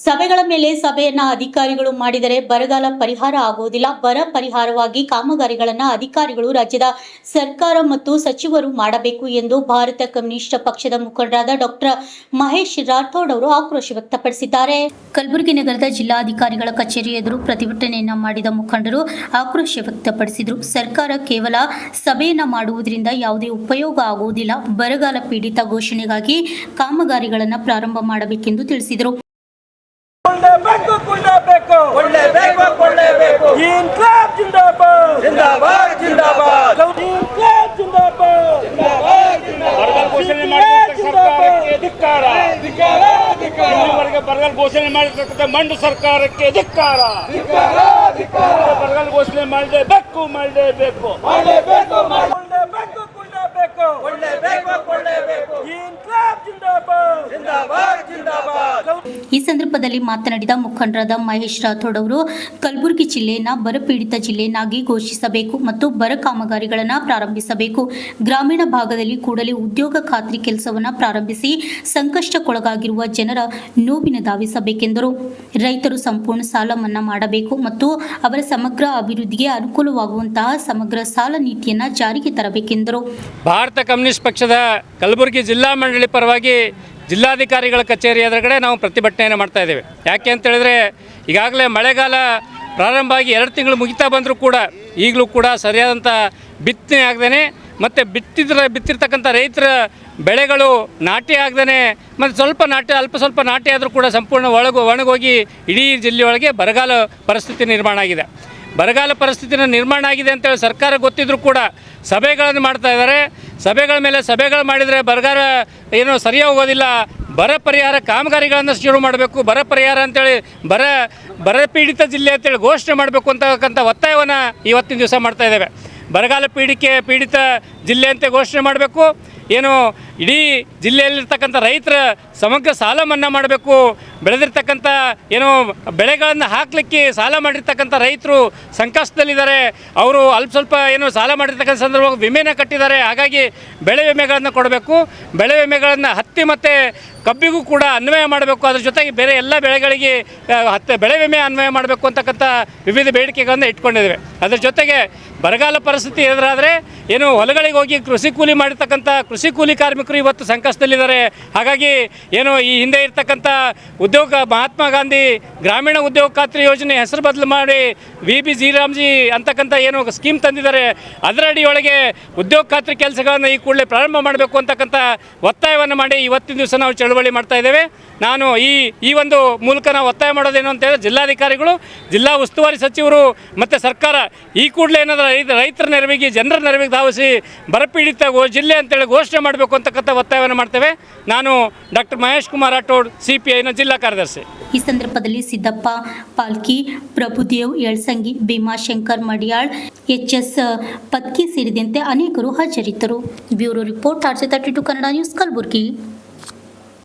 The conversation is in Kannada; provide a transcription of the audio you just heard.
ಸಭೆಗಳ ಮೇಲೆ ಸಭೆಯನ್ನ ಅಧಿಕಾರಿಗಳು ಮಾಡಿದರೆ ಬರಗಾಲ ಪರಿಹಾರ ಆಗುವುದಿಲ್ಲ. ಬರ ಪರಿಹಾರವಾಗಿ ಕಾಮಗಾರಿಗಳನ್ನು ಅಧಿಕಾರಿಗಳು, ರಾಜ್ಯದ ಸರ್ಕಾರ ಮತ್ತು ಸಚಿವರು ಮಾಡಬೇಕು ಎಂದು ಭಾರತ ಕಮ್ಯುನಿಸ್ಟ್ ಪಕ್ಷದ ಮುಖಂಡರಾದ ಡಾಕ್ಟರ್ ಮಹೇಶ್ ರಾಥೋಡ್ ಅವರು ಆಕ್ರೋಶ ವ್ಯಕ್ತಪಡಿಸಿದ್ದಾರೆ. ಕಲಬುರಗಿ ನಗರದ ಜಿಲ್ಲಾಧಿಕಾರಿಗಳ ಕಚೇರಿ ಎದುರು ಪ್ರತಿಭಟನೆಯನ್ನ ಮಾಡಿದ ಮುಖಂಡರು ಆಕ್ರೋಶ ವ್ಯಕ್ತಪಡಿಸಿದರು. ಸರ್ಕಾರ ಕೇವಲ ಸಭೆಯನ್ನ ಮಾಡುವುದರಿಂದ ಯಾವುದೇ ಉಪಯೋಗ ಆಗುವುದಿಲ್ಲ. ಬರಗಾಲ ಪೀಡಿತ ಘೋಷಣೆಗಾಗಿ ಕಾಮಗಾರಿಗಳನ್ನು ಪ್ರಾರಂಭ ಮಾಡಬೇಕೆಂದು ತಿಳಿಸಿದರು. ಇನ್ಕ್ಲಾಬ್ ಜಿಂದಾಬಾದ್ ಜಿಂದಾಬಾದ್ ಜಿಂದಾಬಾದ್ ಇನ್ಕ್ಲಾಬ್ ಜಿಂದಾಬಾದ್ ಜಿಂದಾಬಾದ್ ಜಿಂದಾಬಾದ್ ಘೋಷಣೆ ಮಾಡಿದ ಸರ್ಕಾರಕ್ಕೆ ಧಿಕ್ಕಾರ ಧಿಕ್ಕಾರ ಧಿಕ್ಕಾರ ಇಲ್ಲಿವರೆಗೆ ಬರಗಾಲ ಘೋಷಣೆ ಮಾಡಿರ್ತಕ್ಕಂಥ ಮಂಡು ಸರ್ಕಾರಕ್ಕೆ ಧಿಕ್ಕಾರ ಧಿಕ್ಕಾರ ಧಿಕ್ಕಾರ ಬರಗಾಲ ಘೋಷಣೆ ಮಾಡಲೇಬೇಕು ಮಾಡಲೇಬೇಕು ಮಾಡಲೇಬೇಕು ಮಾಡಲೇಬೇಕು ಕೊಳ್ಳೇಬೇಕು ಕೊಳ್ಳೇಬೇಕು ಕೊಳ್ಳೇಬೇಕು ಇನ್ಕ್ಲಾಬ್ ಜಿಂದಾಬಾದ್ ಜಿಂದಾಬಾದ್ ಜಿಂದಾಬಾದ್. ಈ ಸಂದರ್ಭದಲ್ಲಿ ಮಾತನಾಡಿದ ಮುಖಂಡರಾದ ಮಹೇಶ್ ರಾಥೋಡ್ ಅವರು ಕಲಬುರಗಿ ಜಿಲ್ಲೆಯನ್ನು ಬರಪೀಡಿತ ಜಿಲ್ಲೆಯನ್ನಾಗಿ ಘೋಷಿಸಬೇಕು ಮತ್ತು ಬರ ಕಾಮಗಾರಿಗಳನ್ನು ಪ್ರಾರಂಭಿಸಬೇಕು. ಗ್ರಾಮೀಣ ಭಾಗದಲ್ಲಿ ಕೂಡಲೇ ಉದ್ಯೋಗ ಖಾತ್ರಿ ಕೆಲಸವನ್ನು ಪ್ರಾರಂಭಿಸಿ ಸಂಕಷ್ಟಕ್ಕೊಳಗಾಗಿರುವ ಜನರ ನೋವಿನ ಧಾವಿಸಬೇಕೆಂದರು. ರೈತರು ಸಂಪೂರ್ಣ ಸಾಲ ಮನ್ನಾ ಮಾಡಬೇಕು ಮತ್ತು ಅವರ ಸಮಗ್ರ ಅಭಿವೃದ್ಧಿಗೆ ಅನುಕೂಲವಾಗುವಂತಹ ಸಮಗ್ರ ಸಾಲ ನೀತಿಯನ್ನು ಜಾರಿಗೆ ತರಬೇಕೆಂದರು. ಭಾರತ ಕಮ್ಯುನಿಸ್ಟ್ ಪಕ್ಷದ ಕಲಬುರಗಿ ಜಿಲ್ಲಾ ಮಂಡಳಿ ಪರವಾಗಿ ಜಿಲ್ಲಾಧಿಕಾರಿಗಳ ಕಚೇರಿ ಎದುರುಗಡೆ ನಾವು ಪ್ರತಿಭಟನೆಯನ್ನು ಮಾಡ್ತಾ ಇದ್ದೇವೆ. ಯಾಕೆ ಅಂತ ಹೇಳಿದ್ರೆ ಈಗಾಗಲೇ ಮಳೆಗಾಲ ಪ್ರಾರಂಭ ಆಗಿ 2 ತಿಂಗಳು ಮುಗಿತಾ ಬಂದರೂ ಕೂಡ ಈಗಲೂ ಕೂಡ ಸರಿಯಾದಂಥ ಬಿತ್ತನೆ ಆಗದೇ ಮತ್ತು ಬಿತ್ತಿರ್ತಕ್ಕಂಥ ರೈತರ ಬೆಳೆಗಳು ನಾಟಿ ಆಗದೇ ಮತ್ತು ಅಲ್ಪ ಸ್ವಲ್ಪ ನಾಟಿ ಆದರೂ ಕೂಡ ಸಂಪೂರ್ಣ ಒಣಗೋಗಿ ಇಡೀ ಜಿಲ್ಲೆಯೊಳಗೆ ಬರಗಾಲ ಪರಿಸ್ಥಿತಿ ನಿರ್ಮಾಣ ಆಗಿದೆ. ಬರಗಾಲ ಪರಿಸ್ಥಿತಿನ ನಿರ್ಮಾಣ ಆಗಿದೆ ಅಂತೇಳಿ ಸರ್ಕಾರ ಗೊತ್ತಿದ್ರೂ ಕೂಡ ಸಭೆಗಳನ್ನು ಮಾಡ್ತಾ ಇದ್ದಾರೆ. ಸಭೆಗಳ ಮೇಲೆ ಸಭೆಗಳು ಮಾಡಿದರೆ ಬರಗಾಲ ಏನೋ ಸರಿಯಾಗಿ ಹೋಗೋದಿಲ್ಲ. ಬರ ಪರಿಹಾರ ಕಾಮಗಾರಿಗಳನ್ನು ಶುರು ಮಾಡಬೇಕು. ಬರ ಪರಿಹಾರ ಅಂತೇಳಿ ಬರ ಪೀಡಿತ ಜಿಲ್ಲೆ ಅಂತೇಳಿ ಘೋಷಣೆ ಮಾಡಬೇಕು ಅಂತಕ್ಕಂಥ ಒತ್ತಾಯವನ್ನು ಇವತ್ತಿನ ದಿವಸ ಮಾಡ್ತಾ ಇದ್ದೇವೆ. ಬರಗಾಲ ಪೀಡಿತ ಜಿಲ್ಲೆ ಅಂತ ಘೋಷಣೆ ಮಾಡಬೇಕು. ಏನು ಇಡೀ ಜಿಲ್ಲೆಯಲ್ಲಿರ್ತಕ್ಕಂಥ ರೈತರ ಸಮಗ್ರ ಸಾಲ ಮನ್ನಾ ಮಾಡಬೇಕು. ಬೆಳೆದಿರ್ತಕ್ಕಂಥ ಏನೋ ಬೆಳೆಗಳನ್ನು ಹಾಕಲಿಕ್ಕೆ ಸಾಲ ಮಾಡಿರ್ತಕ್ಕಂಥ ರೈತರು ಸಂಕಷ್ಟದಲ್ಲಿದ್ದಾರೆ. ಅವರು ಸ್ವಲ್ಪ ಏನೋ ಸಾಲ ಮಾಡಿರ್ತಕ್ಕಂಥ ಸಂದರ್ಭದಲ್ಲಿ ವಿಮೆನ ಕಟ್ಟಿದ್ದಾರೆ. ಹಾಗಾಗಿ ಬೆಳೆ ವಿಮೆಗಳನ್ನು ಕೊಡಬೇಕು. ಬೆಳೆ ವಿಮೆಗಳನ್ನು ಹತ್ತಿ ಮತ್ತು ಕಬ್ಬಿಗೂ ಕೂಡ ಅನ್ವಯ ಮಾಡಬೇಕು. ಅದ್ರ ಜೊತೆಗೆ ಬೇರೆ ಎಲ್ಲ ಬೆಳೆಗಳಿಗೆ ಬೆಳೆ ವಿಮೆ ಅನ್ವಯ ಮಾಡಬೇಕು ಅಂತಕ್ಕಂಥ ವಿವಿಧ ಬೇಡಿಕೆಗಳನ್ನು ಇಟ್ಕೊಂಡಿದ್ದೇವೆ. ಅದರ ಜೊತೆಗೆ ಬರಗಾಲ ಪರಿಸ್ಥಿತಿ ಎದುರಾದರೆ ಏನು ಹೊಲಗಳಿಗೆ ಹೋಗಿ ಕೃಷಿ ಕೂಲಿ ಮಾಡಿರ್ತಕ್ಕಂಥ ಕೃಷಿ ಕೂಲಿ ಕಾರ್ಮಿಕರು ಇವತ್ತು ಸಂಕಷ್ಟದಲ್ಲಿದ್ದಾರೆ. ಹಾಗಾಗಿ ಏನು ಈ ಹಿಂದೆ ಇರ್ತಕ್ಕಂಥ ಮಹಾತ್ಮ ಗಾಂಧಿ ಗ್ರಾಮೀಣ ಉದ್ಯೋಗ ಖಾತ್ರಿ ಯೋಜನೆ ಹೆಸರು ಬದಲು ಮಾಡಿ VB-G ಅಂತಕ್ಕಂಥ ಏನು ಸ್ಕೀಮ್ ತಂದಿದ್ದಾರೆ. ಅದರ ಅಡಿಯೊಳಗೆ ಉದ್ಯೋಗ ಖಾತ್ರಿ ಕೆಲಸಗಳನ್ನು ಈ ಕೂಡಲೇ ಪ್ರಾರಂಭ ಮಾಡಬೇಕು ಅಂತಕ್ಕಂಥ ಒತ್ತಾಯವನ್ನು ಮಾಡಿ ಇವತ್ತಿನ ದಿವಸ ನಾವು ಚಳವಳಿ ಮಾಡ್ತಾ ಇದ್ದೇವೆ. ನಾನು ಈ ಒಂದು ಮೂಲಕ ನಾವು ಒತ್ತಾಯ ಮಾಡೋದೇನು ಅಂತ ಹೇಳಿದ್ರೆ ಜಿಲ್ಲಾಧಿಕಾರಿಗಳು, ಜಿಲ್ಲಾ ಉಸ್ತುವಾರಿ ಸಚಿವರು ಮತ್ತು ಸರ್ಕಾರ ಈ ಕೂಡಲೇ ಏನಾದರೂ ರೈತರ ನೆರವಿಗೆ, ಜನರ ನೆರವಿಗೆ ಧಾವಿಸಿ ಬರಪೀಡಿತ ಜಿಲ್ಲೆ ಅಂತೇಳಿ ಘೋಷಣೆ ಮಾಡಬೇಕು ಅಂತಕ್ಕಂಥ ಒತ್ತಾಯವನ್ನು ಮಾಡ್ತೇವೆ. ನಾನು ಡಾಕ್ಟರ್ ಮಹೇಶ್ ಕುಮಾರ್ ರಾಠೋಡ್, CPIನ ಜಿಲ್ಲಾ ಕಾರ್ಯದರ್ಶಿ. ಈ ಸಂದರ್ಭದಲ್ಲಿ ಸಿದ್ದಪ್ಪ ಪಾಲ್ಕಿ, ಪ್ರಭುದೇವ್ ಯಳಸಂಗಿ, ಭೀಮಾಶಂಕರ್ ಮಡಿಯಾಳ್, HS ಪತ್ಕಿ ಸೇರಿದಂತೆ ಅನೇಕರು ಹಾಜರಿದ್ದರು. Bureau report RJ32 Kannada news, Kalaburagi.